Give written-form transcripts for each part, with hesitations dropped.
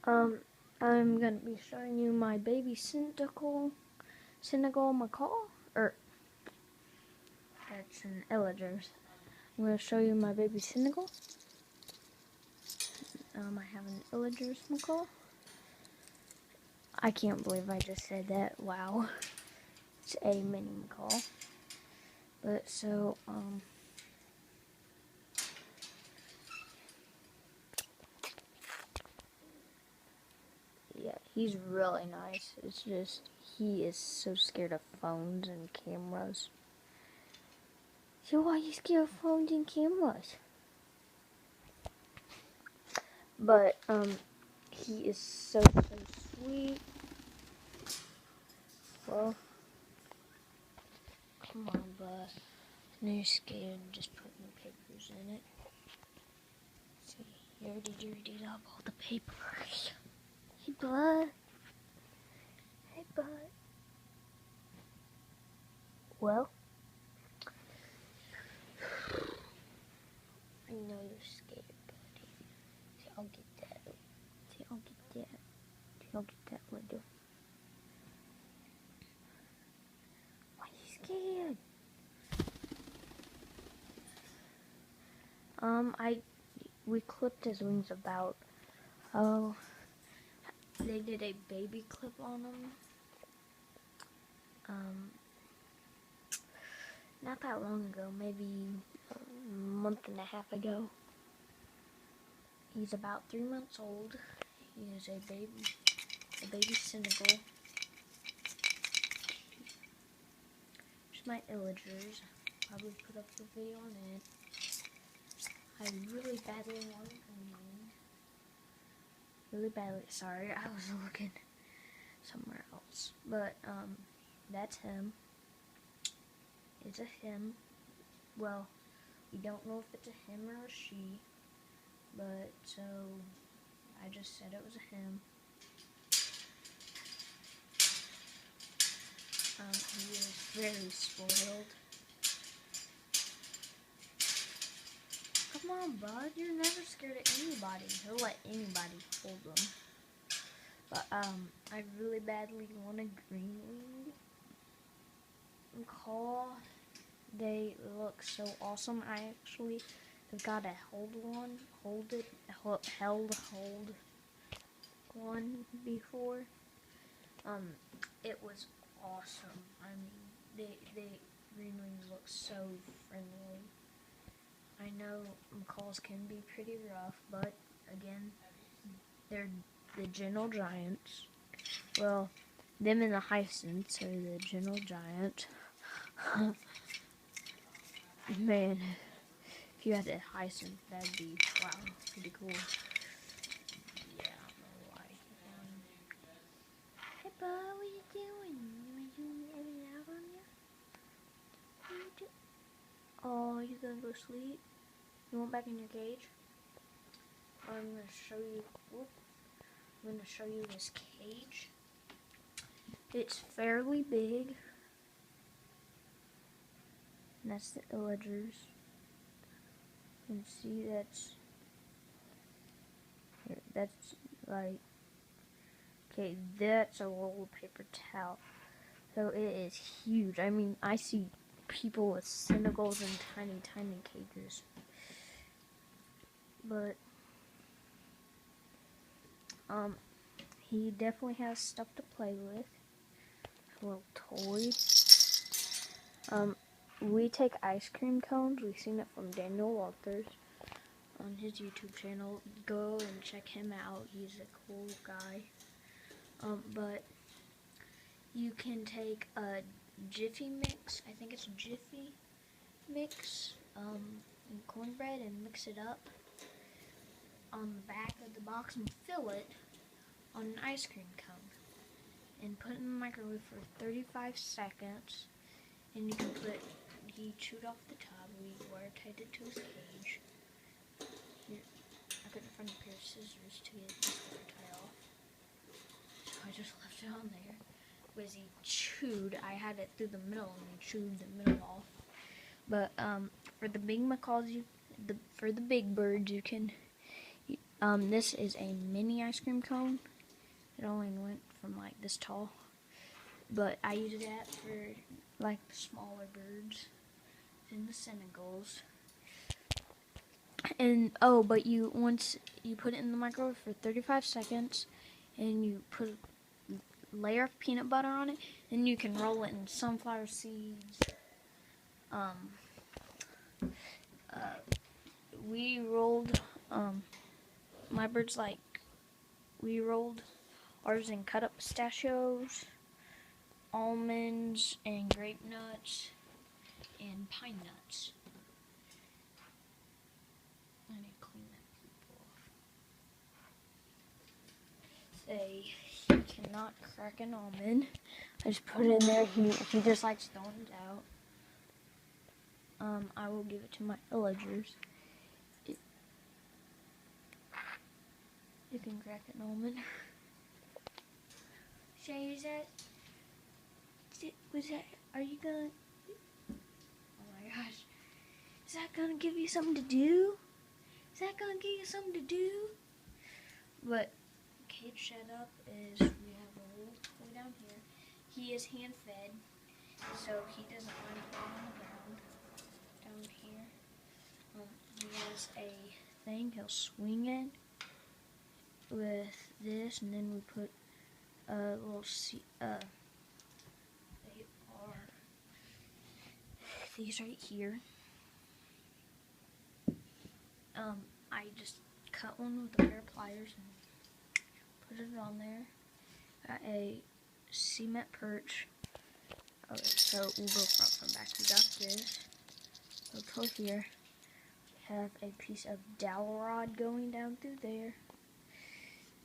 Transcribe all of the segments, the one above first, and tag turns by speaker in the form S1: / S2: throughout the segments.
S1: I'm gonna be showing you my baby Senegal macaw, that's an illagers. I'm gonna show you my baby Senegal. I have an illagers macaw. I can't believe I just said that. Wow, it's a mini macaw. But so yeah, he's really nice. It's just he is so scared of phones and cameras. So why are you scared of phones and cameras? But he is so sweet. Well, come on, bud. Now you're scared. Just putting the papers in it. See, you already dirtied up all the papers. Hey, bud. Hey, bud. Well, I know you're scared, buddy. See, I'll get that. See, I'll get that. See, I'll get that window. Why are you scared? We clipped his wings about, they did a baby clip on him. Not that long ago, maybe a month and a half ago. He's about 3 months old. He is a baby Senegal. Here's my illagers. Probably put up the video on it. I really badly want to green. Really badly. Sorry, I was looking somewhere else. But that's him. It's a him. Well, we don't know if it's a him or a she. But so I just said it was a him. He is very spoiled. Come on, bud. You're never scared of anybody. He'll let anybody hold them. But I really badly want a green wing macaw. They look so awesome. I actually have got to hold one before. It was awesome. I mean, they green wings look so friendly. I know macaws can be pretty rough, but again, they're the gentle giants. Well, them and the hyacinths are the gentle giant. Man, if you had a hyacinth, that'd be, wow, pretty cool. Yeah, I don't know why. Hey, bud, what you doing? You want to do any out on you? What you do? Oh, you gonna go sleep? You want back in your cage? I'm gonna show you. I'm gonna show you this cage. It's fairly big. And that's the illagers. You can see that's like, okay, that's a roll of paper towel. So it is huge. I mean, I see people with Senegals in tiny, tiny cages. But he definitely has stuff to play with. A little toy. We take ice cream cones. We've seen it from Daniel Walters on his YouTube channel. Go and check him out. He's a cool guy. But you can take a Jiffy mix. I think it's Jiffy mix and cornbread and mix it up on the back of the box and fill it on an ice cream cone and put it in the microwave for 35 seconds. And you can put, he chewed off the tub. We watertighted it to his cage. Here, I couldn't find a pair of scissors to get this watertight off, so I just left it on there. Was he chewed? I had it through the middle, and he chewed the middle off. But for the big macaws, for the big birds, you can This is a mini ice cream cone. It only went from like this tall, but I use that for like the smaller birds and the Senegals. And oh, but once you put it in the microwave for 35 seconds, and you put a layer of peanut butter on it, then you can roll it in sunflower seeds. We rolled my birds we rolled ours in cut up pistachios, almonds, and grape nuts, and pine nuts. I need to clean that poop off. He cannot crack an almond. I just put it in there. He just likes throwing it out. I will give it to my villagers. You can crack an almond. Shay, are you gonna, oh my gosh, is that gonna give you something to do? Is that gonna give you something to do? But cage setup is, we have a little toy down here. He is hand fed, so he doesn't mind playing on the ground down here. He has a thing he'll swing in with this, and then we put a little they are these right here. I just cut one with a pair of pliers and put it on there. Got a cement perch. Okay, so we'll go front from back. We got this. Go here. Have a piece of dowel rod going down through there.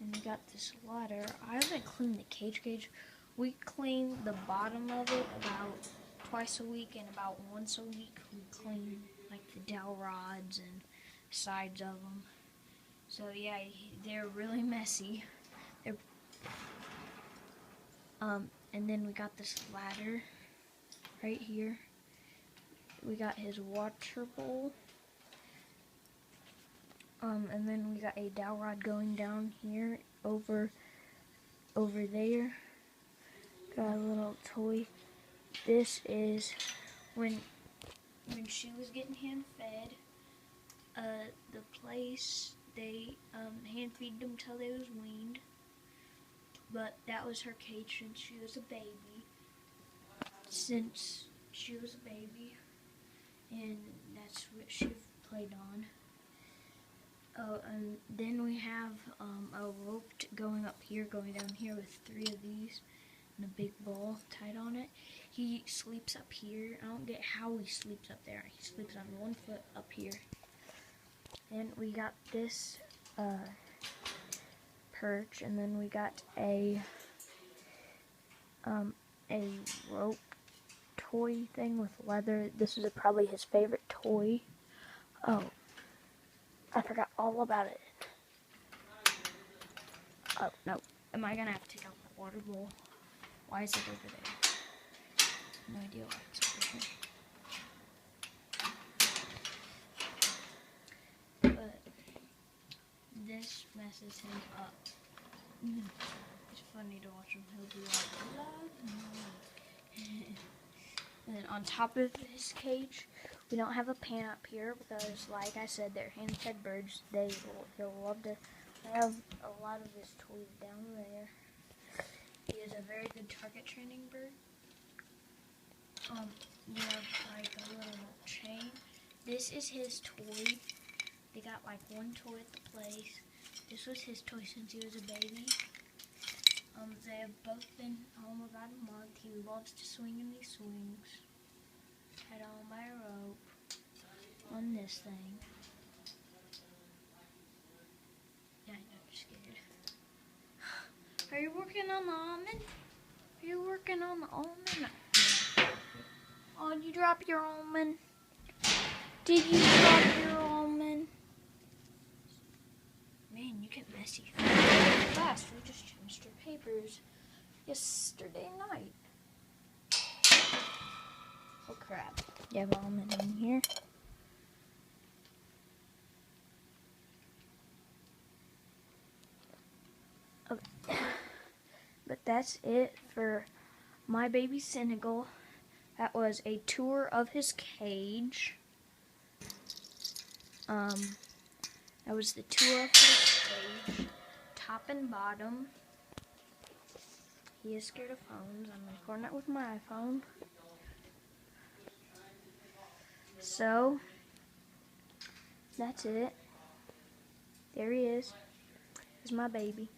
S1: And we got this ladder. I haven't cleaned the cage. We clean the bottom of it about twice a week, and about once a week we clean like the dowel rods and sides of them. So yeah, they're really messy. And then we got this ladder right here. We got his water bowl. And then we got a dowel rod going down here over there. Got a little toy. This is when she was getting hand fed. The place they hand feed them till they was weaned. But that was her cage since she was a baby. And that's what she played on. Oh, and then we have a rope going up here, going down here with 3 of these, and a big ball tied on it. He sleeps up here. I don't get how he sleeps up there. He sleeps on 1 foot up here. And we got this perch, and then we got a rope toy thing with leather. This is probably his favorite toy. Oh, I forgot all about it. Oh, no. Am I gonna have to take out the water bowl? Why is it over there? No idea why it's over here. But this messes him up. It's funny to watch him. He'll be like, and then on top of his cage, we don't have a pan up here because, like I said, they're hand-fed birds. He'll love to have a lot of his toys down there. He is a very good target training bird. We have like a little chain. This is his toy. They got like 1 toy at the place. This was his toy since he was a baby. They have both been home about a month. He loves to swing in these swings. Tied on by a rope on this thing. Yeah, I know, I'm scared. Are you working on the almond? Are you working on the almond? Oh, did you drop your almond? Did you drop your almond? Man, you get messy fast. We just changed our papers yesterday night. Oh crap. You have almond in here. that's it for my baby Senegal. That was a tour of his cage. That was the tour of his cage, top and bottom. He is scared of phones. I'm recording it with my iPhone. So, that's it. There he is. Here's my baby.